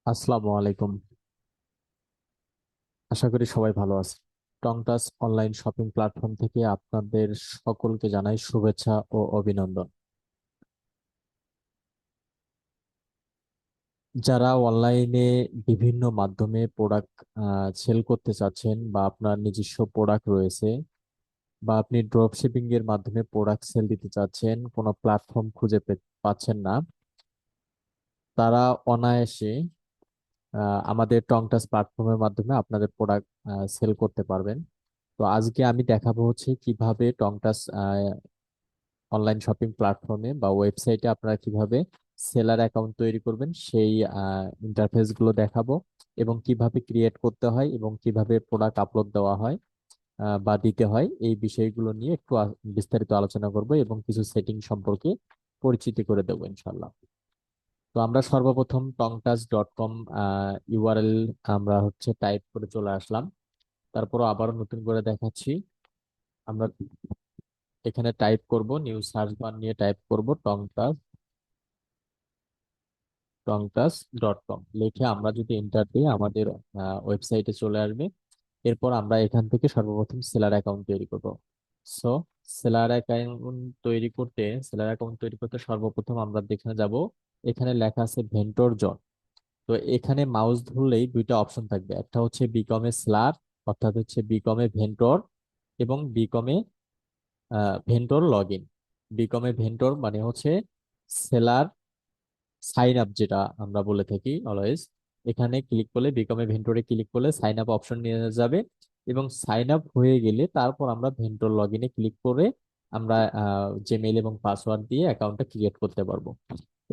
আসসালামু আলাইকুম। আশা করি সবাই ভালো আছে। টংটাস অনলাইন শপিং প্ল্যাটফর্ম থেকে আপনাদের সকলকে জানাই শুভেচ্ছা ও অভিনন্দন। যারা অনলাইনে বিভিন্ন মাধ্যমে প্রোডাক্ট সেল করতে চাচ্ছেন বা আপনার নিজস্ব প্রোডাক্ট রয়েছে বা আপনি ড্রপ শিপিং এর মাধ্যমে প্রোডাক্ট সেল দিতে চাচ্ছেন, কোনো প্ল্যাটফর্ম খুঁজে পাচ্ছেন না, তারা অনায়াসে আমাদের টংটাস প্ল্যাটফর্মের মাধ্যমে আপনাদের প্রোডাক্ট সেল করতে পারবেন। তো আজকে আমি দেখাবো হচ্ছে কিভাবে টংটাস অনলাইন শপিং প্ল্যাটফর্মে বা ওয়েবসাইটে আপনারা কিভাবে সেলার অ্যাকাউন্ট তৈরি করবেন সেই ইন্টারফেস গুলো দেখাবো, এবং কিভাবে ক্রিয়েট করতে হয় এবং কিভাবে প্রোডাক্ট আপলোড দেওয়া হয় বা দিতে হয়, এই বিষয়গুলো নিয়ে একটু বিস্তারিত আলোচনা করব এবং কিছু সেটিং সম্পর্কে পরিচিতি করে দেবো ইনশাল্লাহ। তো আমরা সর্বপ্রথম tongtouch.com ইউআরএল আমরা হচ্ছে টাইপ করে চলে আসলাম। তারপরও আবারও নতুন করে দেখাচ্ছি। আমরা এখানে টাইপ করব, নিউ সার্চ বার নিয়ে টাইপ করব tongtouch.com লিখে আমরা যদি এন্টার দিই আমাদের ওয়েবসাইটে চলে আসবে। এরপর আমরা এখান থেকে সর্বপ্রথম সেলার অ্যাকাউন্ট তৈরি করব। সো সেলার অ্যাকাউন্ট তৈরি করতে সর্বপ্রথম আমরা যেখানে যাব, এখানে লেখা আছে ভেন্টর জন। তো এখানে মাউস ধরলেই দুইটা অপশন থাকবে, একটা হচ্ছে বিকম এ সেলার, অর্থাৎ হচ্ছে বিকম এ ভেন্টর, এবং become a vendor log in. Become a vendor মানে হচ্ছে সেলার সাইন আপ, যেটা আমরা বলে থাকি অলওয়েজ। এখানে ক্লিক করলে, বিকম এ ভেন্টরে ক্লিক করলে সাইন আপ অপশন নিয়ে যাবে, এবং সাইন আপ হয়ে গেলে তারপর আমরা ভেন্টর লগ ইনে ক্লিক করে আমরা জিমেইল এবং পাসওয়ার্ড দিয়ে অ্যাকাউন্টটা ক্রিয়েট করতে পারবো।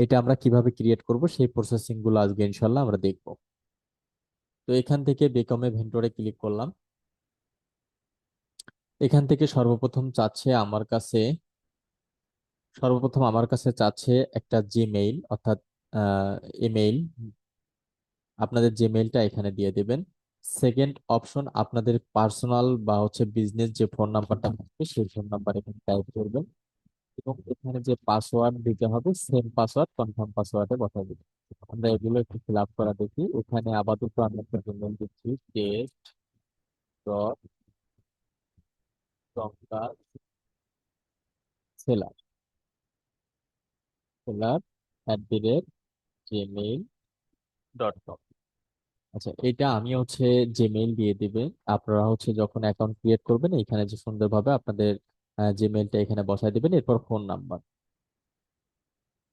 এটা আমরা কিভাবে ক্রিয়েট করব সেই প্রসেসিং গুলো আজকে ইনশাল্লাহ আমরা দেখবো। তো এখান থেকে বিকম এ ভেন্টরে ক্লিক করলাম। এখান থেকে সর্বপ্রথম আমার কাছে চাচ্ছে একটা জিমেইল, অর্থাৎ ইমেইল। আপনাদের জিমেইলটা এখানে দিয়ে দিবেন। সেকেন্ড অপশন, আপনাদের পার্সোনাল বা হচ্ছে বিজনেস যে ফোন নাম্বারটা থাকবে সেই ফোন নাম্বার এখানে টাইপ করবেন, এবং এখানে যে পাসওয়ার্ড দিতে হবে সেম পাসওয়ার্ড কনফার্ম পাসওয়ার্ডে বসাই দিবেন। আমরা এগুলো একটু ফিল আপ করা দেখি। এখানে আপাতত আমি একটা জিমেইল দিচ্ছি, টেস্ট ডট টংকার সেলার সেলার @gmail.com। আচ্ছা, এটা আমি হচ্ছে জিমেইল দিয়ে দিবে। আপনারা হচ্ছে যখন অ্যাকাউন্ট ক্রিয়েট করবেন এখানে যে সুন্দরভাবে আপনাদের জিমেইলটা এখানে বসায় দিবেন, এরপর ফোন নাম্বার।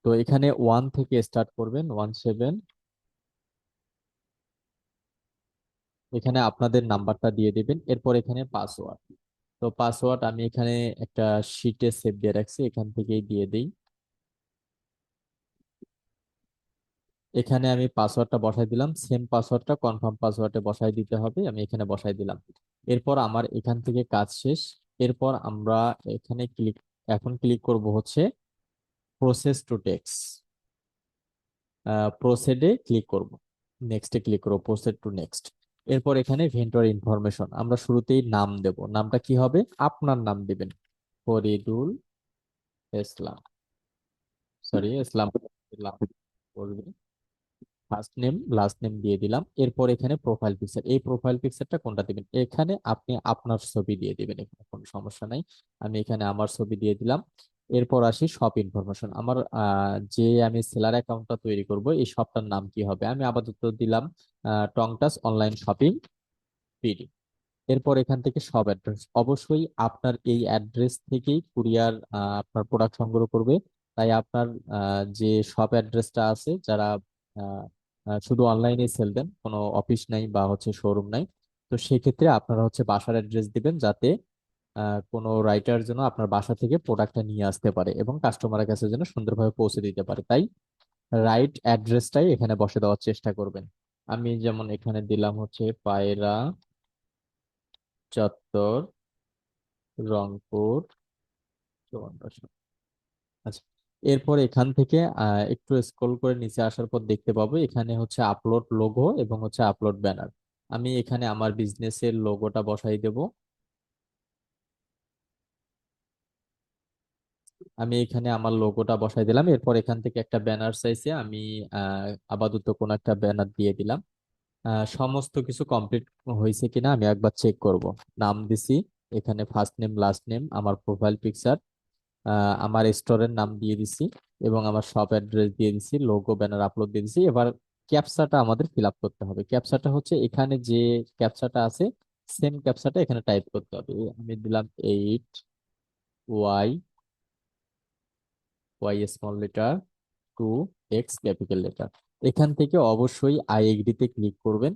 তো এখানে 1 থেকে স্টার্ট করবেন, 17। এখানে আপনাদের নাম্বারটা দিয়ে দিবেন, এরপর এখানে পাসওয়ার্ড। তো পাসওয়ার্ড আমি এখানে একটা শিটে সেভ দিয়ে রাখছি, এখান থেকেই দিয়ে দিই। এখানে আমি পাসওয়ার্ডটা বসাই দিলাম, সেম পাসওয়ার্ডটা কনফার্ম পাসওয়ার্ডে বসাই দিতে হবে, আমি এখানে বসাই দিলাম। এরপর আমার এখান থেকে কাজ শেষ। এরপর আমরা এখানে এখন ক্লিক করব হচ্ছে প্রসেস টু টেক্স। প্রসেডে ক্লিক করব, নেক্সটে ক্লিক করব, প্রসেড টু নেক্সট। এরপর এখানে ভেন্ডর ইনফরমেশন আমরা শুরুতেই নাম দেব। নামটা কি হবে? আপনার নাম দিবেন, ফরিদুল ইসলাম, সরি ইসলাম, ইসলাম বলবেন। ফার্স্ট নেম লাস্ট নেম দিয়ে দিলাম। এরপর এখানে প্রোফাইল পিকচার, এই প্রোফাইল পিকচারটা কোনটা দিবেন, এখানে আপনি আপনার ছবি দিয়ে দিবেন, এখানে কোনো সমস্যা নাই। আমি এখানে আমার ছবি দিয়ে দিলাম। এরপর আসি শপ ইনফরমেশন। আমার যে আমি সেলার অ্যাকাউন্টটা তৈরি করব এই শপটার নাম কি হবে, আমি আপাতত দিলাম টংটাস অনলাইন শপিং পিডি। এরপর এখান থেকে সব অ্যাড্রেস, অবশ্যই আপনার এই অ্যাড্রেস থেকেই কুরিয়ার আপনার প্রোডাক্ট সংগ্রহ করবে। তাই আপনার যে শপ অ্যাড্রেসটা আছে, যারা আহ, শুধু অনলাইনে সেল দেন, কোনো অফিস নাই বা হচ্ছে শোরুম নাই, তো সেক্ষেত্রে আপনারা হচ্ছে বাসার অ্যাড্রেস দিবেন, যাতে কোনো রাইটার যেন আপনার বাসা থেকে প্রোডাক্টটা নিয়ে আসতে পারে এবং কাস্টমারের কাছে যেন সুন্দরভাবে পৌঁছে দিতে পারে। তাই রাইট অ্যাড্রেসটাই এখানে বসে দেওয়ার চেষ্টা করবেন। আমি যেমন এখানে দিলাম হচ্ছে পায়রা চত্বর, রংপুর 54। আচ্ছা, এরপর এখান থেকে একটু স্ক্রল করে নিচে আসার পর দেখতে পাবো এখানে হচ্ছে আপলোড লোগো এবং হচ্ছে আপলোড ব্যানার। আমি এখানে আমার বিজনেসের লোগোটা বসাই দেব। আমি এখানে আমার লোগোটা বসাই দিলাম। এরপর এখান থেকে একটা ব্যানার চাইছে, আমি আপাতত কোন একটা ব্যানার দিয়ে দিলাম। সমস্ত কিছু কমপ্লিট হয়েছে কিনা আমি একবার চেক করব। নাম দিছি, এখানে ফার্স্ট নেম লাস্ট নেম, আমার প্রোফাইল পিকচার, আমার স্টোরের নাম দিয়ে দিছি এবং আমার শপ অ্যাড্রেস দিয়ে দিছি, লোগো ব্যানার আপলোড দিয়ে দিছি। এবার ক্যাপচাটা আমাদের ফিল আপ করতে হবে। ক্যাপচাটা হচ্ছে এখানে যে ক্যাপচাটা আছে, সেম ক্যাপচাটা এখানে টাইপ করতে হবে। আমি দিলাম 8 Y, Y small letter, 2 X capital letter. এখান থেকে অবশ্যই আই এগ্রিতে ক্লিক করবেন।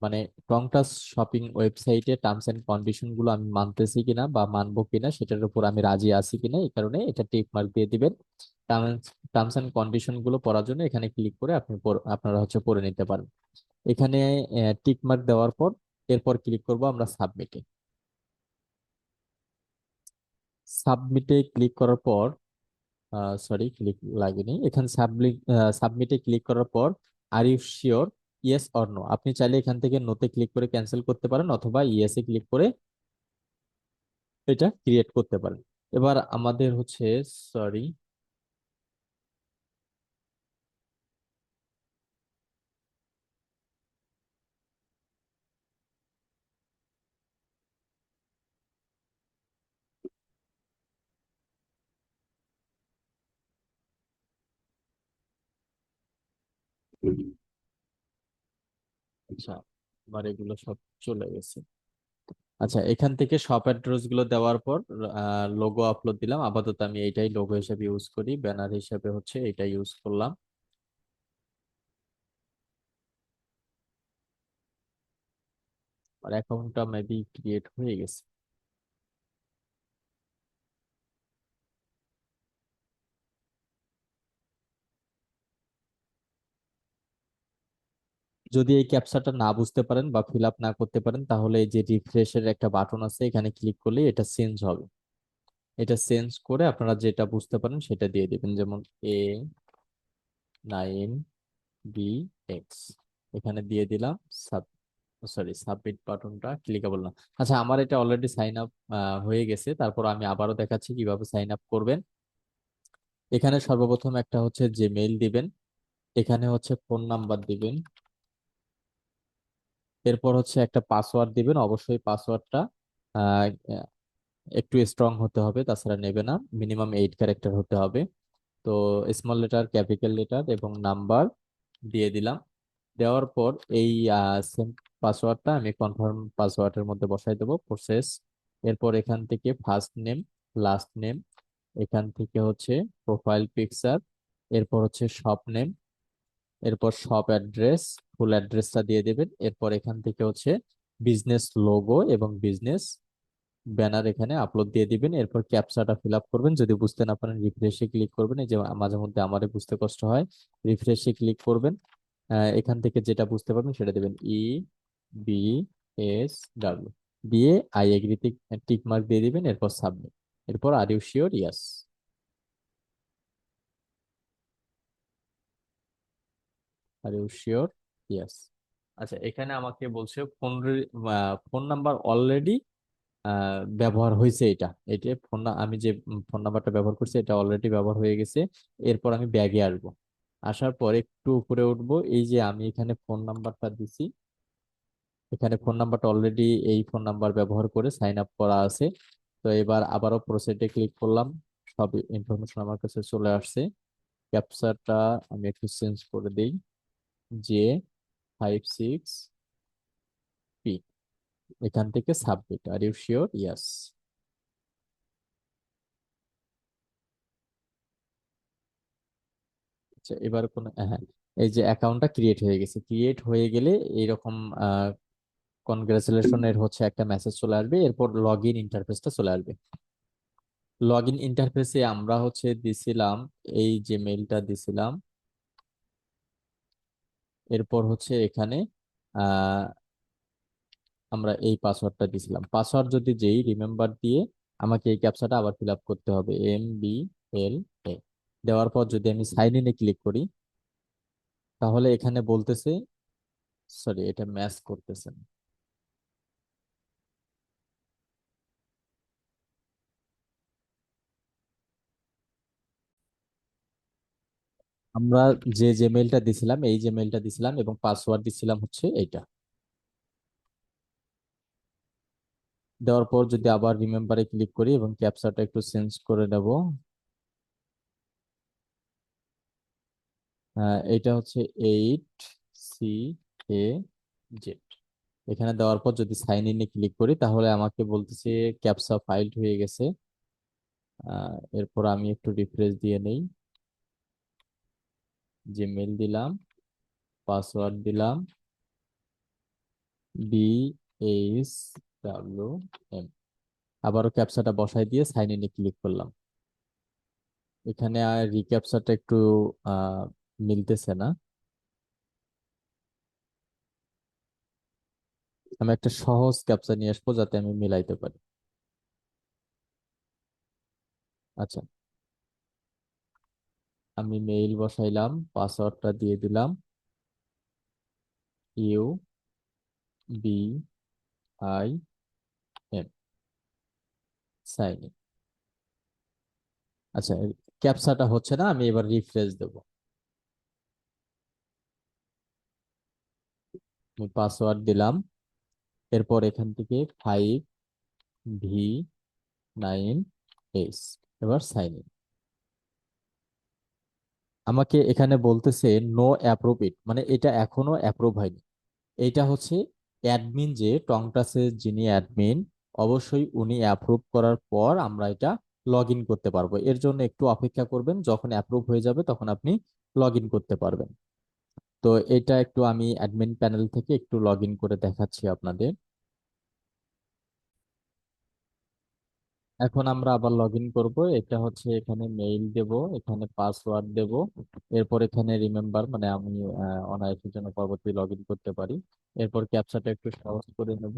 মানে টংটাস শপিং ওয়েবসাইটে টার্মস এন্ড কন্ডিশন গুলো আমি মানতেছি কিনা বা মানবো কিনা সেটার উপর আমি রাজি আছি কিনা, এই কারণে এটা টিক মার্ক দিয়ে দিবেন। টার্মস এন্ড কন্ডিশন গুলো পড়ার জন্য এখানে ক্লিক করে আপনারা হচ্ছে পড়ে নিতে পারেন। এখানে টিক মার্ক দেওয়ার পর এরপর ক্লিক করব আমরা সাবমিটে। সাবমিটে ক্লিক করার পর, সরি ক্লিক লাগেনি এখানে, সাবমিটে ক্লিক করার পর are you sure, yes or no, আপনি চাইলে এখান থেকে নোতে ক্লিক করে ক্যান্সেল করতে পারেন অথবা ইয়েসে ক্লিক করে এটা ক্রিয়েট করতে পারেন। এবার আমাদের হচ্ছে, সরি, আচ্ছা আমার এগুলো সব চলে গেছে। আচ্ছা এখান থেকে শপ অ্যাড্রেস গুলো দেওয়ার পর লোগো আপলোড দিলাম। আপাতত আমি এইটাই লোগো হিসেবে ইউজ করি, ব্যানার হিসেবে হচ্ছে এটা ইউজ করলাম। আর অ্যাকাউন্টটা মেবি ক্রিয়েট হয়ে গেছে। যদি এই ক্যাপচাটা না বুঝতে পারেন বা ফিল আপ না করতে পারেন, তাহলে এই যে রিফ্রেশের একটা বাটন আছে এখানে ক্লিক করলে এটা চেঞ্জ হবে। এটা চেঞ্জ করে আপনারা যেটা বুঝতে পারেন সেটা দিয়ে দিবেন, যেমন A9BX এখানে দিয়ে দিলাম। সাব সরি সাবমিট বাটনটা ক্লিকেবল না। আচ্ছা আমার এটা অলরেডি সাইন আপ হয়ে গেছে, তারপর আমি আবারও দেখাচ্ছি কিভাবে সাইন আপ করবেন। এখানে সর্বপ্রথম একটা হচ্ছে জিমেইল দিবেন, এখানে হচ্ছে ফোন নাম্বার দিবেন, এরপর হচ্ছে একটা পাসওয়ার্ড দিবেন। অবশ্যই পাসওয়ার্ডটা আহ, একটু স্ট্রং হতে হবে, তাছাড়া নেবে না। মিনিমাম 8 ক্যারেক্টার হতে হবে। তো স্মল লেটার ক্যাপিটাল লেটার এবং নাম্বার দিয়ে দিলাম। দেওয়ার পর এই সেম পাসওয়ার্ডটা আমি কনফার্ম পাসওয়ার্ডের মধ্যে বসাই দেবো, প্রসেস। এরপর এখান থেকে ফার্স্ট নেম লাস্ট নেম, এখান থেকে হচ্ছে প্রোফাইল পিকচার, এরপর হচ্ছে শপ নেম, এরপর শপ অ্যাড্রেস, ফুল অ্যাড্রেসটা দিয়ে দেবেন। এরপর এখান থেকে হচ্ছে বিজনেস লোগো এবং বিজনেস ব্যানার এখানে আপলোড দিয়ে দিবেন। এরপর ক্যাপচাটা ফিল আপ করবেন। যদি বুঝতে না পারেন রিফ্রেশে ক্লিক করবেন, এই যে মাঝে মধ্যে আমারও বুঝতে কষ্ট হয়, রিফ্রেশে ক্লিক করবেন। এখান থেকে যেটা বুঝতে পারবেন সেটা দেবেন, EBSW দিয়ে আই এগ্রিতে টিক মার্ক দিয়ে দিবেন। এরপর সাবমিট। এরপর are you sure, yes. Are you sure, yes. আচ্ছা এখানে আমাকে বলছে ফোন নাম্বার অলরেডি ব্যবহার হয়েছে। এটা এটা আমি যে ফোন নাম্বারটা ব্যবহার করছি এটা অলরেডি ব্যবহার হয়ে গেছে। এরপর আমি ব্যাগে আসবো, আসার পর একটু উপরে উঠবো, এই যে আমি এখানে ফোন নাম্বারটা দিছি, এখানে ফোন নাম্বারটা অলরেডি এই ফোন নাম্বার ব্যবহার করে সাইন আপ করা আছে। তো এবার আবারও প্রসিডে ক্লিক করলাম, সব ইনফরমেশন আমার কাছে চলে আসছে। ক্যাপচারটা আমি একটু চেঞ্জ করে দিই, J56P, এখান থেকে submit. R you sure, yes. আচ্ছা এবার কোন, হ্যাঁ, এই যে অ্যাকাউন্টটা ক্রিয়েট হয়ে গেছে। ক্রিয়েট হয়ে গেলে এইরকম কনগ্রাচুলেশন এর হচ্ছে একটা মেসেজ চলে আসবে। এরপর লগ ইন ইন্টারফেসটা চলে আসবে। লগ ইন ইন্টারফেসে আমরা হচ্ছে দিছিলাম, এই যে মেইলটা দিছিলাম, এরপর হচ্ছে এখানে আহ আমরা এই পাসওয়ার্ডটা দিছিলাম। পাসওয়ার্ড যদি যেই রিমেম্বার দিয়ে আমাকে এই ক্যাপচাটা আবার ফিল আপ করতে হবে, MBLA দেওয়ার পর যদি আমি সাইন ইনে ক্লিক করি, তাহলে এখানে বলতেছে, সরি এটা ম্যাচ করতেছে না। আমরা যে জিমেইলটা দিছিলাম এই জিমেইলটা দিছিলাম এবং পাসওয়ার্ড দিছিলাম হচ্ছে এইটা। দেওয়ার পর যদি আবার রিমেম্বারে ক্লিক করি এবং ক্যাপচাটা একটু চেঞ্জ করে দেব। এটা হচ্ছে 8CAZ। এখানে দেওয়ার পর যদি সাইন ইনে ক্লিক করি তাহলে আমাকে বলতেছে ক্যাপচা ফাইলড হয়ে গেছে। এরপর আমি একটু রিফ্রেশ দিয়ে নেই। জিমেইল দিলাম, পাসওয়ার্ড দিলাম, BHWM। আবারও ক্যাপচাটা বসাই দিয়ে সাইন ইনে ক্লিক করলাম। এখানে আর রিক্যাপচাটা একটু আহ মিলতেছে না। আমি একটা সহজ ক্যাপচা নিয়ে আসবো যাতে আমি মিলাইতে পারি। আচ্ছা, আমি মেইল বসাইলাম, পাসওয়ার্ডটা দিয়ে দিলাম, UBIM, সাইন ইন। আচ্ছা, ক্যাপচাটা হচ্ছে না, আমি এবার রিফ্রেশ দেব। আমি পাসওয়ার্ড দিলাম, এরপর এখান থেকে 5V9S, এবার সাইন ইন। আমাকে এখানে বলতেছে নো অ্যাপ্রুভ ইট, মানে এটা এখনো অ্যাপ্রুভ হয়নি। এইটা হচ্ছে অ্যাডমিন, যে টংটাসের যিনি অ্যাডমিন, অবশ্যই উনি অ্যাপ্রুভ করার পর আমরা এটা লগ ইন করতে পারবো। এর জন্য একটু অপেক্ষা করবেন, যখন অ্যাপ্রুভ হয়ে যাবে তখন আপনি লগ ইন করতে পারবেন। তো এটা একটু আমি অ্যাডমিন প্যানেল থেকে একটু লগ ইন করে দেখাচ্ছি আপনাদের। এখন আমরা আবার লগ ইন করবো। এটা হচ্ছে এখানে মেইল দেব, এখানে পাসওয়ার্ড দেব, এরপর এখানে রিমেম্বার, মানে আমি অনায়াসের জন্য পরবর্তী লগ ইন করতে পারি। এরপর ক্যাপচাটা একটু সহজ করে নেব।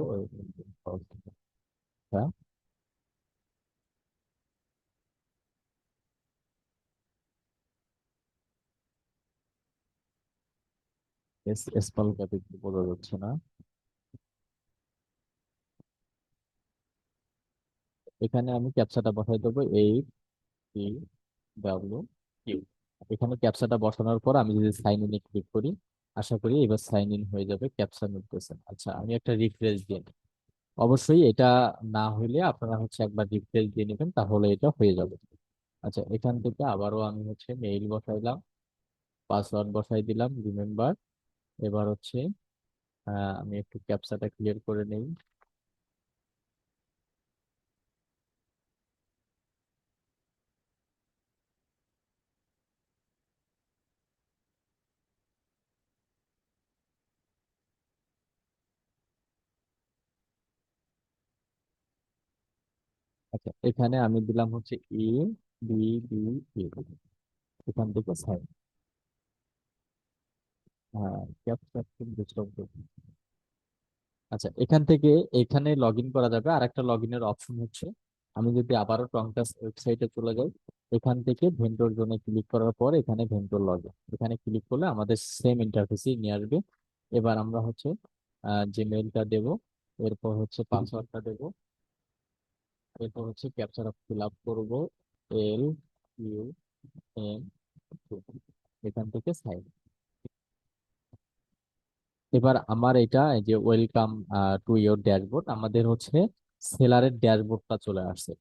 স্মল ক্যাপ একটু বোঝা যাচ্ছে না। এখানে আমি ক্যাপচাটা বসাই দেবো, 8CW। এখানে ক্যাপচাটা বসানোর পর আমি যদি সাইন ইনে ক্লিক করি, আশা করি এবার সাইন ইন হয়ে যাবে। ক্যাপচা মিলতেছে। আচ্ছা, আমি একটা রিফ্রেশ দিয়ে নিই। অবশ্যই এটা না হইলে আপনারা হচ্ছে একবার রিফ্রেশ দিয়ে নেবেন, তাহলে এটা হয়ে যাবে। আচ্ছা, এখান থেকে আবারও আমি হচ্ছে মেইল বসাইলাম, পাসওয়ার্ড বসাই দিলাম, রিমেম্বার। এবার হচ্ছে আমি একটু ক্যাপচাটা ক্লিয়ার করে নেই। আচ্ছা, এখানে আমি দিলাম হচ্ছে ABBA। এখান থেকে সাইন। হ্যাঁ, ক্যাপচা খুব ডিস্টার্ব। আচ্ছা, এখান থেকে এখানে লগ ইন করা যাবে। আর একটা লগ ইনের অপশন হচ্ছে, আমি যদি আবারও টংটাস ওয়েবসাইটে চলে যাই, এখান থেকে ভেন্ডর জোনে ক্লিক করার পর এখানে ভেন্ডর লগ ইন, এখানে ক্লিক করলে আমাদের সেম ইন্টারফেসই নিয়ে আসবে। এবার আমরা হচ্ছে যে মেইলটা দেব, এরপর হচ্ছে পাসওয়ার্ডটা দেব, এরপর হচ্ছে ক্যাপচার ফিল আপ করবো, LUM, এখান থেকে সাইন। এবার আমার এটা এই যে ওয়েলকাম টু ইয়োর ড্যাশবোর্ড, আমাদের হচ্ছে সেলারের ড্যাশবোর্ডটা চলে আসছে।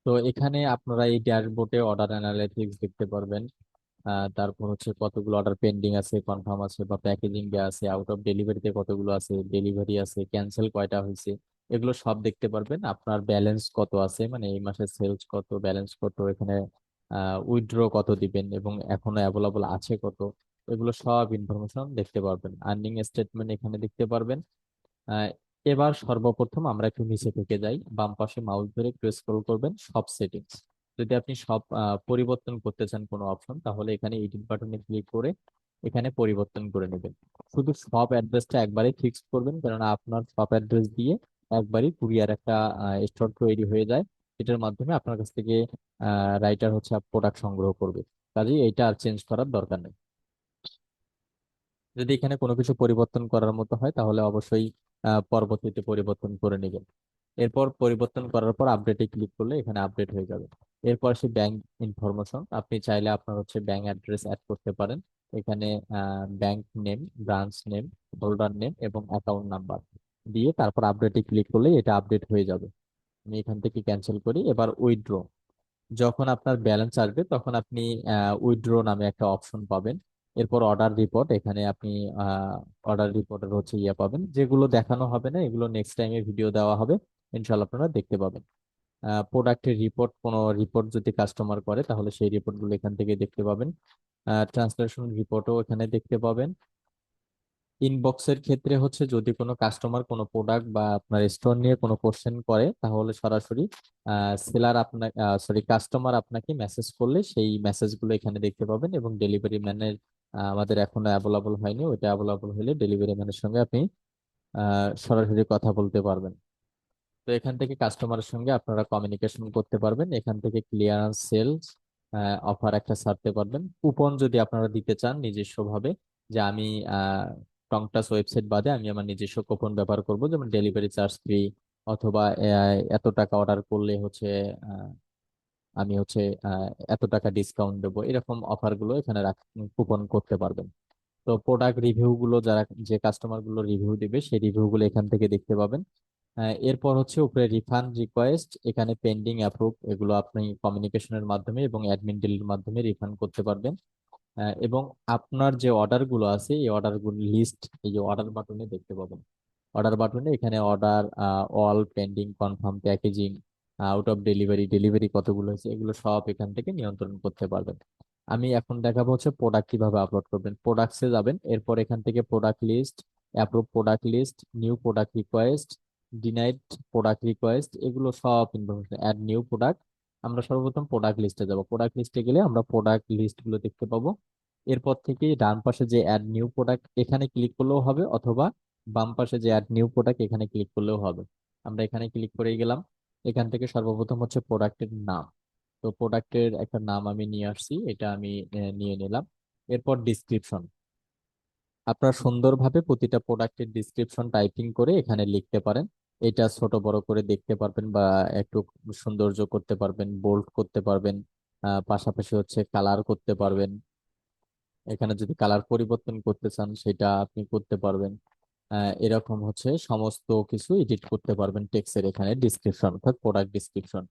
তো এখানে আপনারা এই ড্যাশবোর্ডে অর্ডার অ্যানালিটিক্স দেখতে পারবেন। তারপর হচ্ছে কতগুলো অর্ডার পেন্ডিং আছে, কনফার্ম আছে বা প্যাকেজিং এ আছে, আউট অফ ডেলিভারিতে কতগুলো আছে, ডেলিভারি আছে, ক্যান্সেল কয়টা হয়েছে, এগুলো সব দেখতে পারবেন। আপনার ব্যালেন্স কত আছে, মানে এই মাসের সেলস কত, ব্যালেন্স কত, এখানে উইথড্র কত দিবেন এবং এখনো অ্যাভেলেবল আছে কত, এগুলো সব ইনফরমেশন দেখতে পারবেন। আর্নিং স্টেটমেন্ট এখানে দেখতে পারবেন। আহ, এবার সর্বপ্রথম আমরা একটু নিচে থেকে যাই, বাম পাশে মাউস ধরে একটু স্ক্রল করবেন, সব সেটিংস। যদি আপনি সব পরিবর্তন করতে চান কোনো অপশন, তাহলে এখানে এডিট বাটনে ক্লিক করে এখানে পরিবর্তন করে নেবেন। শুধু সব অ্যাড্রেসটা একবারই ফিক্সড করবেন, কারণ আপনার সব অ্যাড্রেস দিয়ে একবারই কুরিয়ার একটা স্টোর তৈরি হয়ে যায়। এটার মাধ্যমে আপনার কাছ থেকে রাইটার হচ্ছে প্রোডাক্ট সংগ্রহ করবে। কাজেই এটা আর চেঞ্জ করার দরকার নেই। যদি এখানে কোনো কিছু পরিবর্তন করার মতো হয় তাহলে অবশ্যই পরবর্তীতে পরিবর্তন করে নেবেন। এরপর পরিবর্তন করার পর আপডেটে ক্লিক করলে এখানে আপডেট হয়ে যাবে। এরপর আসি ব্যাংক ইনফরমেশন। আপনি চাইলে আপনার হচ্ছে ব্যাংক অ্যাড্রেস অ্যাড করতে পারেন এখানে। Bank name, branch name, holder name এবং অ্যাকাউন্ট নাম্বার দিয়ে তারপর আপডেটে ক্লিক করলে এটা আপডেট হয়ে যাবে। আমি এখান থেকে ক্যান্সেল করি। এবার উইথড্র, যখন আপনার ব্যালেন্স আসবে তখন আপনি উইথড্র নামে একটা অপশন পাবেন। এরপর অর্ডার রিপোর্ট, এখানে আপনি অর্ডার রিপোর্টের হচ্ছে ইয়ে পাবেন, যেগুলো দেখানো হবে না এগুলো নেক্সট টাইমে ভিডিও দেওয়া হবে, ইনশাল্লাহ আপনারা দেখতে পাবেন। প্রোডাক্টের রিপোর্ট, কোনো রিপোর্ট যদি কাস্টমার করে তাহলে সেই রিপোর্টগুলো এখান থেকে দেখতে পাবেন। ট্রান্সলেশন রিপোর্টও এখানে দেখতে পাবেন। ইনবক্সের ক্ষেত্রে হচ্ছে যদি কোনো কাস্টমার কোনো প্রোডাক্ট বা আপনার স্টোর নিয়ে কোনো কোশ্চেন করে তাহলে সরাসরি সেলার আপনার সরি কাস্টমার আপনাকে মেসেজ করলে সেই মেসেজগুলো এখানে দেখতে পাবেন। এবং ডেলিভারি ম্যানের আমাদের এখনো অ্যাভেলেবল হয়নি, ওইটা অ্যাভেলেবল হলে ডেলিভারি ম্যানের সঙ্গে আপনি সরাসরি কথা বলতে পারবেন। তো এখান থেকে কাস্টমারের সঙ্গে আপনারা কমিউনিকেশন করতে পারবেন। এখান থেকে ক্লিয়ারেন্স সেলস অফার একটা ছাড়তে পারবেন। কুপন যদি আপনারা দিতে চান নিজস্বভাবে, যে আমি টংটাস ওয়েবসাইট বাদে আমি আমার নিজস্ব কুপন ব্যবহার করব, যেমন ডেলিভারি চার্জ ফ্রি, অথবা এত টাকা অর্ডার করলে হচ্ছে আহ, আমি হচ্ছে এত টাকা ডিসকাউন্ট দেবো, এরকম অফার গুলো এখানে কুপন করতে পারবেন। তো প্রোডাক্ট রিভিউ গুলো যারা, যে কাস্টমার গুলো রিভিউ দিবে সেই রিভিউ গুলো এখান থেকে দেখতে পাবেন। এরপর হচ্ছে উপরে রিফান্ড রিকোয়েস্ট, এখানে পেন্ডিং অ্যাপ্রুভ, এগুলো আপনি কমিউনিকেশনের মাধ্যমে এবং অ্যাডমিন ডিলের মাধ্যমে রিফান্ড করতে পারবেন। এবং আপনার যে অর্ডার গুলো আছে এই অর্ডার গুলো লিস্ট এই যে অর্ডার বাটনে দেখতে পাবেন। অর্ডার বাটনে এখানে order, all pending, confirm, packaging, out of delivery, delivery কতগুলো হয়েছে, এগুলো সব এখান থেকে নিয়ন্ত্রণ করতে পারবেন। আমি এখন দেখাবো হচ্ছে প্রোডাক্ট কিভাবে আপলোড করবেন। প্রোডাক্টসে যাবেন, এরপর এখান থেকে product list, approve product list, new product request, denied product request, এগুলো সব ইনফরমেশন, অ্যাড নিউ প্রোডাক্ট। আমরা সর্বপ্রথম প্রোডাক্ট লিস্টে যাব। প্রোডাক্ট লিস্টে গেলে আমরা প্রোডাক্ট লিস্ট গুলো দেখতে পাবো। এরপর থেকে ডান পাশে যে অ্যাড নিউ প্রোডাক্ট এখানে ক্লিক করলেও হবে, অথবা বাম পাশে যে অ্যাড নিউ প্রোডাক্ট এখানে ক্লিক করলেও হবে। আমরা এখানে ক্লিক করে গেলাম। এখান থেকে সর্বপ্রথম হচ্ছে প্রোডাক্টের নাম। তো প্রোডাক্টের একটা নাম আমি নিয়ে আসছি, এটা আমি নিয়ে নিলাম। এরপর ডিসক্রিপশন, আপনার সুন্দরভাবে প্রতিটা প্রোডাক্টের ডিসক্রিপশন টাইপিং করে এখানে লিখতে পারেন। এটা ছোট বড় করে দেখতে পারবেন বা একটু সৌন্দর্য করতে পারবেন, বোল্ড করতে পারবেন। পাশাপাশি হচ্ছে কালার করতে পারবেন। এখানে যদি কালার পরিবর্তন করতে চান সেটা আপনি করতে পারবেন। এরকম হচ্ছে সমস্ত কিছু এডিট করতে পারবেন টেক্সটের এখানে ডিসক্রিপশন, অর্থাৎ প্রোডাক্ট ডিসক্রিপশন।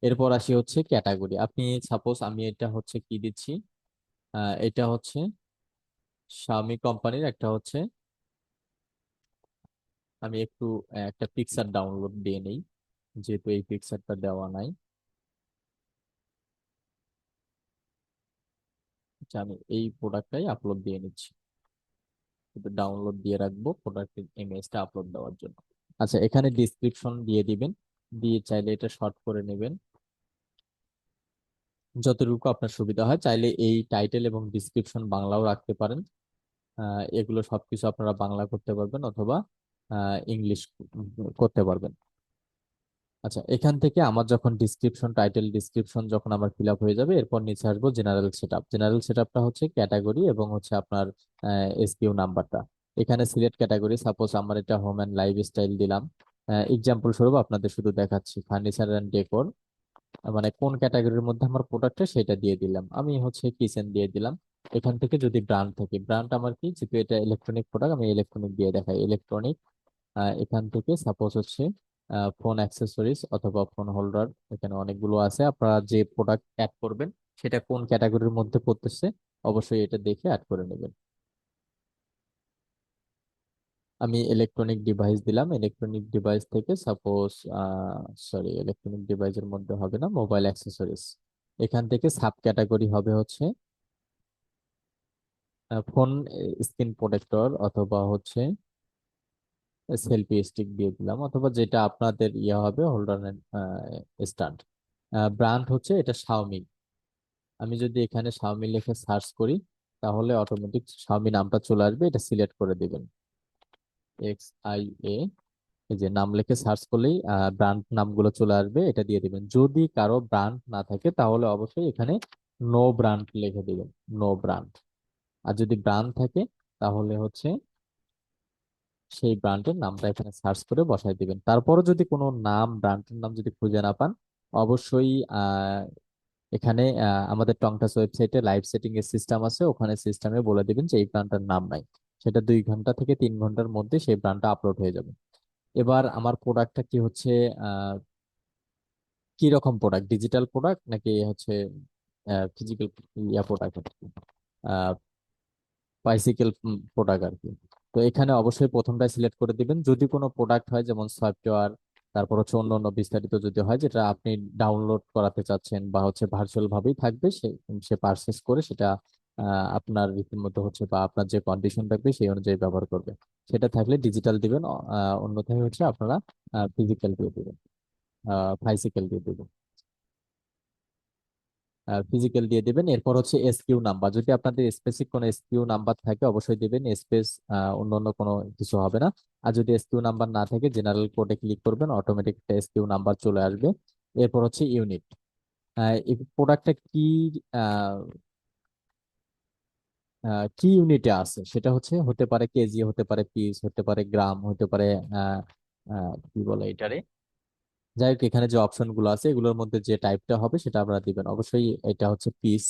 এরপর আসি হচ্ছে ক্যাটাগরি। আপনি সাপোজ আমি এটা হচ্ছে কি দিচ্ছি, এটা হচ্ছে শাওমি কোম্পানির একটা হচ্ছে, আমি একটু একটা পিকচার ডাউনলোড দিয়ে নেই, যেহেতু এই পিকচারটা দেওয়া নাই। আচ্ছা, আমি এই প্রোডাক্টটাই আপলোড দিয়ে নিচ্ছি, শুধু ডাউনলোড দিয়ে রাখবো প্রোডাক্টের ইমেজটা আপলোড দেওয়ার জন্য। আচ্ছা, এখানে ডিসক্রিপশন দিয়ে দিবেন, দিয়ে চাইলে এটা শর্ট করে নেবেন যতটুকু আপনার সুবিধা হয়। চাইলে এই টাইটেল এবং ডিসক্রিপশন বাংলাও রাখতে পারেন। এগুলো সবকিছু আপনারা বাংলা করতে পারবেন অথবা ইংলিশ করতে পারবেন। আচ্ছা, এখান থেকে আমার যখন ডিসক্রিপশন, টাইটেল ডিসক্রিপশন যখন আমার ফিল আপ হয়ে যাবে, এরপর নিচে আসবো জেনারেল সেটআপ। জেনারেল সেটআপটা হচ্ছে ক্যাটাগরি এবং হচ্ছে আপনার এসকিউ নাম্বারটা। এখানে সিলেক্ট ক্যাটাগরি, সাপোজ আমার এটা হোম অ্যান্ড লাইফস্টাইল দিলাম। এক্সাম্পল স্বরূপ আপনাদের শুধু দেখাচ্ছি, ফার্নিচার অ্যান্ড ডেকোর, মানে কোন ক্যাটাগরির মধ্যে আমার প্রোডাক্টটা সেটা দিয়ে দিলাম। আমি হচ্ছে কিচেন দিয়ে দিলাম। এখান থেকে যদি ব্র্যান্ড থাকে, ব্র্যান্ড আমার কি, যেহেতু এটা ইলেকট্রনিক প্রোডাক্ট আমি ইলেকট্রনিক দিয়ে দেখাই, ইলেকট্রনিক। এখান থেকে সাপোজ হচ্ছে ফোন অ্যাক্সেসরিজ অথবা ফোন হোল্ডার, এখানে অনেকগুলো আছে। আপনারা যে প্রোডাক্ট অ্যাড করবেন সেটা কোন ক্যাটাগরির মধ্যে পড়তেছে অবশ্যই এটা দেখে অ্যাড করে নেবেন। আমি ইলেকট্রনিক ডিভাইস দিলাম। ইলেকট্রনিক ডিভাইস থেকে সাপোজ, সরি, ইলেকট্রনিক ডিভাইসের মধ্যে হবে না, মোবাইল অ্যাক্সেসরিজ। এখান থেকে সাব ক্যাটাগরি হবে হচ্ছে ফোন স্ক্রিন প্রোটেক্টর, অথবা হচ্ছে সেলফি স্টিক দিয়ে দিলাম, অথবা যেটা আপনাদের ইয়ে হবে, হোল্ডার স্ট্যান্ড। ব্র্যান্ড হচ্ছে এটা শাওমি। আমি যদি এখানে শাওমি লিখে সার্চ করি তাহলে অটোমেটিক শাওমি নামটা চলে আসবে, এটা সিলেক্ট করে দিবেন, XIA। এই যে নাম লিখে সার্চ করলেই ব্র্যান্ড নামগুলো চলে আসবে, এটা দিয়ে দিবেন। যদি কারো ব্র্যান্ড না থাকে তাহলে অবশ্যই এখানে নো ব্র্যান্ড লিখে দিবেন, নো ব্র্যান্ড। আর যদি ব্র্যান্ড থাকে তাহলে হচ্ছে সেই ব্র্যান্ডের নামটা এখানে সার্চ করে বসাই দিবেন। তারপরও যদি কোনো নাম, ব্র্যান্ডের নাম যদি খুঁজে না পান, অবশ্যই এখানে আমাদের টংটাস ওয়েবসাইটে লাইভ সেটিং এর সিস্টেম আছে, ওখানে সিস্টেমে বলে দিবেন যে এই ব্র্যান্ডটার নাম নাই। সেটা 2 ঘন্টা থেকে 3 ঘন্টার মধ্যে সেই ব্র্যান্ডটা আপলোড হয়ে যাবে। এবার আমার প্রোডাক্টটা কি হচ্ছে, আহ কি রকম প্রোডাক্ট, ডিজিটাল প্রোডাক্ট নাকি হচ্ছে ফিজিক্যাল প্রোডাক্ট, বাইসিকেল প্রোডাক্ট আর কি। তো এখানে অবশ্যই প্রথমটাই সিলেক্ট করে দিবেন। যদি কোনো প্রোডাক্ট হয় যেমন সফটওয়্যার, তারপর হচ্ছে অন্য অন্য বিস্তারিত যদি হয় যেটা আপনি ডাউনলোড করাতে চাচ্ছেন বা হচ্ছে ভার্চুয়াল ভাবেই থাকবে, সে সে পারচেস করে সেটা আপনার রীতিমতো হচ্ছে বা আপনার যে কন্ডিশন থাকবে সেই অনুযায়ী ব্যবহার করবে, সেটা থাকলে ডিজিটাল দিবেন। অন্যথায় হচ্ছে আপনারা ফিজিক্যাল দিয়ে দিবেন, বাইসিকেল দিয়ে দিবেন, ফিজিক্যাল দিয়ে দিবেন। এরপর হচ্ছে এসকিউ নাম্বার, যদি আপনাদের স্পেসিফিক কোনো এসকিউ নাম্বার থাকে অবশ্যই দিবেন, স্পেস অন্য অন্য কোনো কিছু হবে না। আর যদি এসকিউ নাম্বার না থাকে জেনারেল কোডে ক্লিক করবেন, অটোমেটিক এসকিউ নাম্বার চলে আসবে। এরপর হচ্ছে ইউনিট, এই প্রোডাক্টটা কি আহ, কি ইউনিটে আছে সেটা হচ্ছে হতে পারে কেজি, হতে পারে পিস, হতে পারে গ্রাম, হতে পারে আহ কি বলে এটারে, যাই হোক এখানে যে অপশন গুলো আছে এগুলোর মধ্যে যে টাইপটা হবে সেটা আপনারা দিবেন। অবশ্যই এটা হচ্ছে পিস,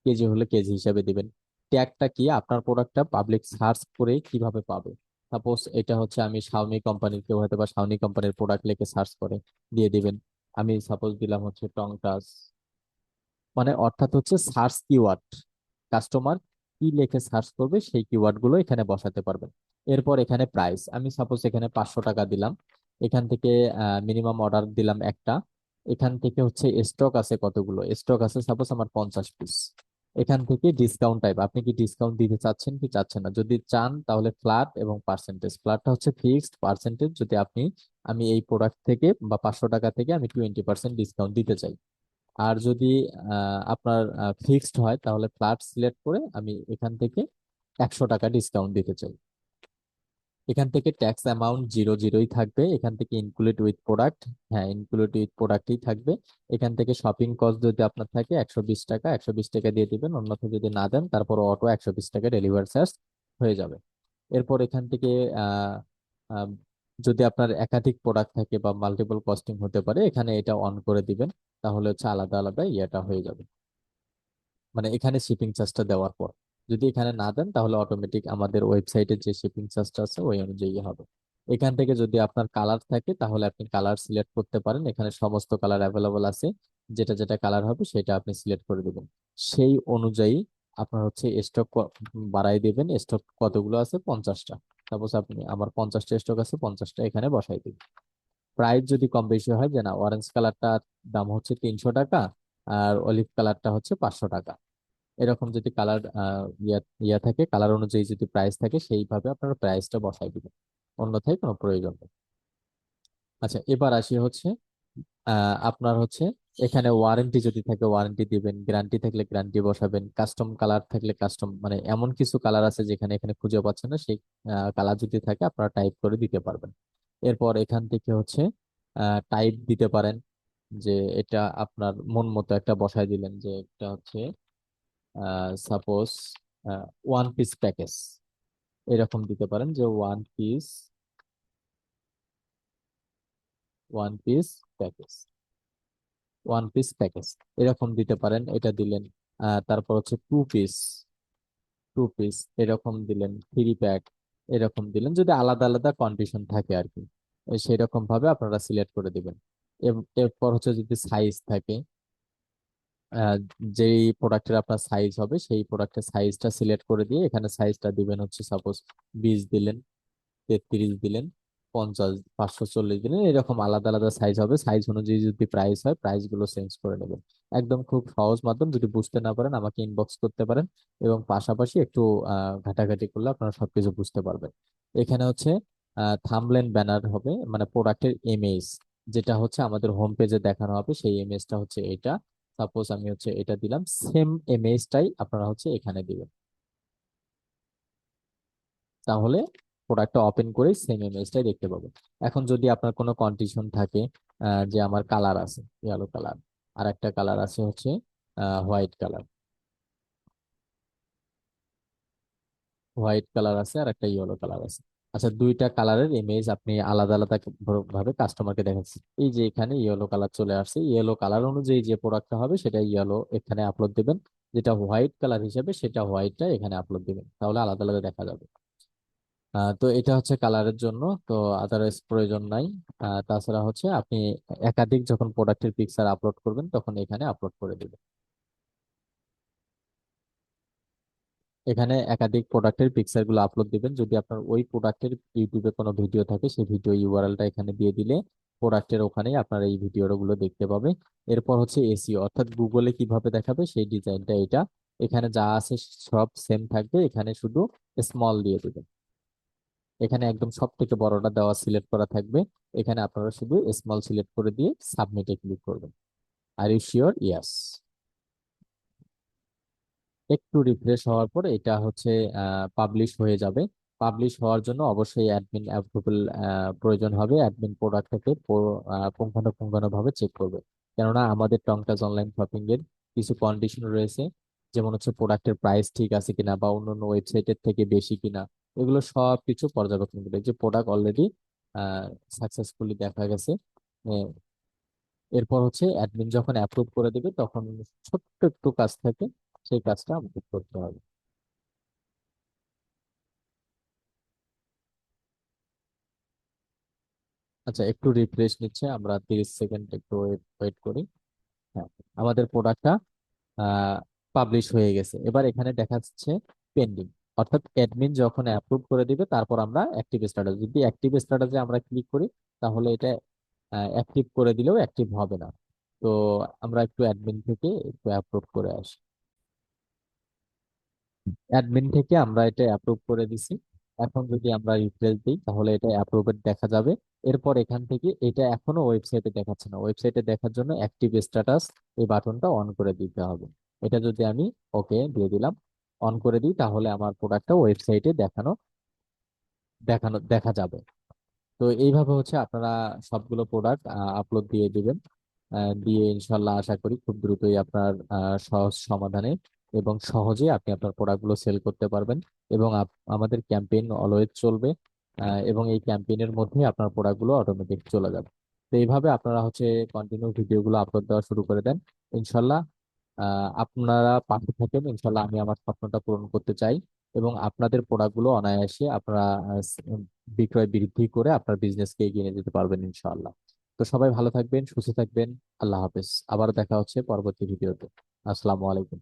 কেজি হলে কেজি হিসাবে দিবেন। ট্যাগটা কি, আপনার প্রোডাক্টটা পাবলিক সার্চ করে কিভাবে পাবে। সাপোজ এটা হচ্ছে আমি শাওমি কোম্পানির, কেউ হয়তো বা শাওমি কোম্পানির প্রোডাক্ট লিখে সার্চ করে দিয়ে দিবেন। আমি সাপোজ দিলাম হচ্ছে টং টাচ, মানে অর্থাৎ হচ্ছে সার্চ কিওয়ার্ড, কাস্টমার কি লিখে সার্চ করবে সেই কিওয়ার্ড গুলো এখানে বসাতে পারবেন। এরপর এখানে প্রাইস, আমি সাপোজ এখানে 500 টাকা দিলাম। এখান থেকে মিনিমাম অর্ডার দিলাম একটা। এখান থেকে হচ্ছে স্টক আছে কতগুলো, স্টক আছে সাপোজ আমার 50 পিস। এখান থেকে ডিসকাউন্ট টাইপ, আপনি কি ডিসকাউন্ট দিতে চাচ্ছেন কি চাচ্ছেন না, যদি চান তাহলে ফ্ল্যাট এবং পার্সেন্টেজ। ফ্ল্যাটটা হচ্ছে ফিক্সড, পার্সেন্টেজ যদি আপনি, আমি এই প্রোডাক্ট থেকে বা 500 টাকা থেকে আমি 20% ডিসকাউন্ট দিতে চাই। আর যদি আপনার ফিক্সড হয় তাহলে ফ্ল্যাট সিলেক্ট করে আমি এখান থেকে 100 টাকা ডিসকাউন্ট দিতে চাই। এখান থেকে ট্যাক্স অ্যামাউন্ট জিরো জিরোই থাকবে, এখান থেকে ইনক্লুড উইথ প্রোডাক্ট, হ্যাঁ ইনক্লুড উইথ প্রোডাক্টই থাকবে। এখান থেকে শপিং কস্ট যদি আপনার থাকে 120 টাকা, 120 টাকা দিয়ে দিবেন। অন্যথা যদি না দেন তারপর অটো 120 টাকা ডেলিভারি চার্জ হয়ে যাবে। এরপর এখান থেকে আহ আহ, যদি আপনার একাধিক প্রোডাক্ট থাকে বা মাল্টিপল কস্টিং হতে পারে, এখানে এটা অন করে দিবেন। তাহলে হচ্ছে আলাদা আলাদা ইয়েটা হয়ে যাবে, মানে এখানে শিপিং চার্জটা দেওয়ার পর। যদি এখানে না দেন তাহলে অটোমেটিক আমাদের ওয়েবসাইটে যে শিপিং চার্জটা আছে ওই অনুযায়ী হবে। এখান থেকে যদি আপনার কালার থাকে তাহলে আপনি কালার সিলেক্ট করতে পারেন, এখানে সমস্ত কালার অ্যাভেলেবল আছে। যেটা যেটা কালার হবে সেটা আপনি সিলেক্ট করে দেবেন। সেই অনুযায়ী আপনার হচ্ছে স্টক বাড়াই দিবেন। স্টক কতগুলো আছে, 50টা। সাপোজ আপনি, আমার 50টা স্টক আছে, 50টা এখানে বসাই দিবেন। প্রাইস যদি কম বেশি হয়, যে না অরেঞ্জ কালারটার দাম হচ্ছে 300 টাকা আর অলিভ কালারটা হচ্ছে 500 টাকা, এরকম যদি কালার ইয়া ইয়া থাকে, কালার অনুযায়ী যদি প্রাইস থাকে সেইভাবে আপনারা প্রাইসটা বসাই দিবেন, অন্যথায় কোনো প্রয়োজন নেই। আচ্ছা এবার আসি হচ্ছে আপনার হচ্ছে এখানে ওয়ারেন্টি যদি থাকে ওয়ারেন্টি দিবেন, গ্যারান্টি থাকলে গ্যারান্টি বসাবেন, কাস্টম কালার থাকলে কাস্টম, মানে এমন কিছু কালার আছে যেখানে এখানে খুঁজে পাচ্ছেন না, সেই কালার যদি থাকে আপনারা টাইপ করে দিতে পারবেন। এরপর এখান থেকে হচ্ছে টাইপ দিতে পারেন, যে এটা আপনার মন মতো একটা বসায় দিলেন, যে এটা হচ্ছে সাপোজ ওয়ান পিস প্যাকেজ, এরকম দিতে পারেন যে one piece package, one piece package এরকম দিতে পারেন, এটা দিলেন। তারপর হচ্ছে টু পিস এরকম দিলেন, 3 প্যাক এরকম দিলেন, যদি আলাদা আলাদা কন্ডিশন থাকে আর কি। সেরকম ভাবে আপনারা সিলেক্ট করে দিবেন। এরপর হচ্ছে যদি সাইজ থাকে, আহ, যেই প্রোডাক্টের আপনার সাইজ হবে সেই প্রোডাক্টের সাইজটা সিলেক্ট করে দিয়ে এখানে সাইজটা দিবেন হচ্ছে সাপোজ 20 দিলেন, 33 দিলেন, 50, 540 দিলেন, এরকম আলাদা আলাদা সাইজ হবে। সাইজ অনুযায়ী যদি প্রাইস হয় প্রাইস গুলো চেঞ্জ করে নেবেন। একদম খুব সহজ মাধ্যম, যদি বুঝতে না পারেন আমাকে ইনবক্স করতে পারেন, এবং পাশাপাশি একটু ঘাটাঘাটি করলে আপনারা সবকিছু বুঝতে পারবেন। এখানে হচ্ছে থাম্বনেল ব্যানার হবে, মানে প্রোডাক্টের ইমেজ, যেটা হচ্ছে আমাদের হোম পেজে দেখানো হবে সেই ইমেজটা হচ্ছে এটা। সাপোজ আমি হচ্ছে এটা দিলাম, সেম ইমেজটাই আপনারা হচ্ছে এখানে দিবেন। তাহলে প্রোডাক্টটা ওপেন করে সেম ইমেজটাই দেখতে পাবেন। এখন যদি আপনার কোনো কন্ডিশন থাকে, যে আমার কালার আছে ইয়েলো কালার, আর একটা কালার আছে হচ্ছে হোয়াইট কালার, হোয়াইট কালার আছে আর একটা ইয়েলো কালার আছে। আচ্ছা, দুইটা কালারের ইমেজ আপনি আলাদা আলাদা ভাবে কাস্টমারকে দেখাচ্ছেন। এই যে এখানে ইয়েলো কালার চলে আসছে, ইয়েলো কালার অনুযায়ী যে প্রোডাক্টটা হবে সেটা ইয়েলো এখানে আপলোড দিবেন, যেটা হোয়াইট কালার হিসেবে সেটা হোয়াইটটা এখানে আপলোড দিবেন, তাহলে আলাদা আলাদা দেখা যাবে। তো এটা হচ্ছে কালারের জন্য। তো আদারওয়াইজ প্রয়োজন নাই। তাছাড়া হচ্ছে আপনি একাধিক যখন প্রোডাক্টের পিকচার আপলোড করবেন তখন এখানে আপলোড করে দিবেন। এখানে একাধিক প্রোডাক্টের পিকচার গুলো আপলোড দিবেন। যদি আপনার ওই প্রোডাক্টের ইউটিউবে কোনো ভিডিও থাকে সেই ভিডিও ইউআরএলটা এখানে দিয়ে দিলে প্রোডাক্টের ওখানেই আপনার এই ভিডিওগুলো দেখতে পাবে। এরপর হচ্ছে এসইও, অর্থাৎ গুগলে কিভাবে দেখাবে সেই ডিজাইনটা এটা। এখানে যা আছে সব সেম থাকবে, এখানে শুধু স্মল দিয়ে দিবেন। এখানে একদম সব থেকে বড়টা দেওয়া সিলেক্ট করা থাকবে, এখানে আপনারা শুধু স্মল সিলেক্ট করে দিয়ে সাবমিটে ক্লিক করবেন। Are you sure? ইয়েস। একটু রিফ্রেশ হওয়ার পর এটা হচ্ছে পাবলিশ হয়ে যাবে। পাবলিশ হওয়ার জন্য অবশ্যই অ্যাডমিন অ্যাপ্রুভাল প্রয়োজন হবে। অ্যাডমিন প্রোডাক্টটাকে পুঙ্খানুপুঙ্খানুভাবে চেক করবে, কেননা আমাদের টংটাজ অনলাইন শপিং এর কিছু কন্ডিশন রয়েছে, যেমন হচ্ছে প্রোডাক্টের প্রাইস ঠিক আছে কিনা বা অন্যান্য ওয়েবসাইটের থেকে বেশি কিনা, এগুলো সব কিছু পর্যবেক্ষণ করবে। যে প্রোডাক্ট অলরেডি সাকসেসফুলি দেখা গেছে। আহ, এরপর হচ্ছে অ্যাডমিন যখন অ্যাপ্রুভ করে দেবে তখন ছোট্ট একটু কাজ থাকে, সেই কাজটা আমাদের করতে হবে। আচ্ছা, একটু রিফ্রেশ নিচ্ছে, আমরা 30 সেকেন্ড একটু ওয়েট করি। হ্যাঁ, আমাদের প্রোডাক্টটা পাবলিশ হয়ে গেছে। এবার এখানে দেখাচ্ছে পেন্ডিং, অর্থাৎ অ্যাডমিন যখন অ্যাপ্রুভ করে দিবে তারপর আমরা অ্যাক্টিভ স্ট্যাটাস, যদি অ্যাক্টিভ স্ট্যাটাসে আমরা ক্লিক করি তাহলে এটা অ্যাক্টিভ করে দিলেও অ্যাক্টিভ হবে না। তো আমরা একটু অ্যাডমিন থেকে একটু অ্যাপ্রুভ করে আসি। অ্যাডমিন থেকে আমরা এটা অ্যাপ্রুভ করে দিছি। এখন যদি আমরা রিফ্রেশ দিই তাহলে এটা অ্যাপ্রুভেড দেখা যাবে। এরপর এখান থেকে এটা এখনো ওয়েবসাইটে দেখাচ্ছে না, ওয়েবসাইটে দেখার জন্য অ্যাক্টিভ স্ট্যাটাস এই বাটনটা অন করে দিতে হবে। এটা যদি আমি ওকে দিয়ে দিলাম, অন করে দিই, তাহলে আমার প্রোডাক্টটা ওয়েবসাইটে দেখানো দেখানো দেখা যাবে। তো এইভাবে হচ্ছে আপনারা সবগুলো প্রোডাক্ট আপলোড দিয়ে দিবেন। দিয়ে ইনশাল্লাহ আশা করি খুব দ্রুতই আপনার সহজ সমাধানে এবং সহজে আপনি আপনার প্রোডাক্টগুলো সেল করতে পারবেন। এবং আমাদের ক্যাম্পেইন অলওয়েজ চলবে, এবং এই ক্যাম্পেইনের মধ্যে আপনার প্রোডাক্টগুলো অটোমেটিক চলে যাবে। তো এইভাবে আপনারা হচ্ছে কন্টিনিউ ভিডিওগুলো আপলোড দেওয়া শুরু করে দেন। ইনশাল্লাহ আপনারা পাশে থাকেন, ইনশাল্লাহ আমি আমার স্বপ্নটা পূরণ করতে চাই এবং আপনাদের প্রোডাক্টগুলো অনায়াসে আপনারা বিক্রয় বৃদ্ধি করে আপনার বিজনেসকে এগিয়ে নিয়ে যেতে পারবেন ইনশাআল্লাহ। তো সবাই ভালো থাকবেন, সুস্থ থাকবেন। আল্লাহ হাফেজ। আবার দেখা হচ্ছে পরবর্তী ভিডিওতে। আসসালামু আলাইকুম।